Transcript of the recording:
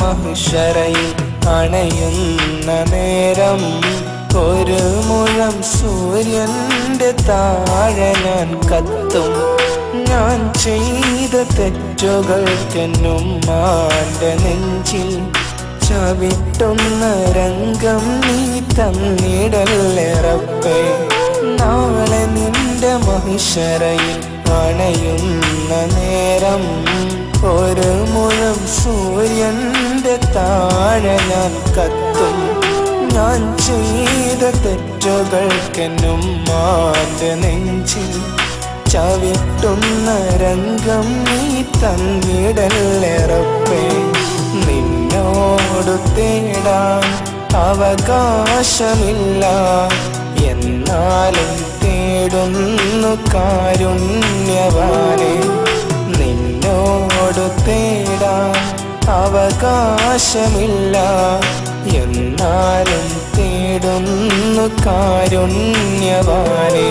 മഹ്ശറയിൽ അണയുന്ന നേരം ഒരു മുഴം സൂര്യന്റെ താഴെ ഞാൻ കത്തും. ഞാൻ ചെയ്ത തെറ്റുകൾക്കെന്നുമ്മാന്റെ നെഞ്ചിൽ ചവിട്ടുന്ന രംഗം നീ തന്നിടല്ലേ റബ്ബേ. നാളെ നിന്റെ മഹ്ശറയിൽ അണയുന്ന നേരം ഒരു മുഴം സൂര്യന്റെ താഴെ ഞാൻ കത്തും. ഞാൻ ചെയ്ത തെറ്റുകൾക്കെന്നുമ്മാന്റെ നെഞ്ചിൽ ചവിട്ടുന്ന രംഗം നീ തന്നിടല്ലേ റബ്ബേ. നിന്നോട് തേടാൻ അവകാശമില്ല, എന്നാലും തേടുന്നു കാരുണ്യവാനേ. നിന്നോട് തേടാൻ അവകാശമില്ല, എന്നാലും തേടുന്നു കാരുണ്യവാനേ.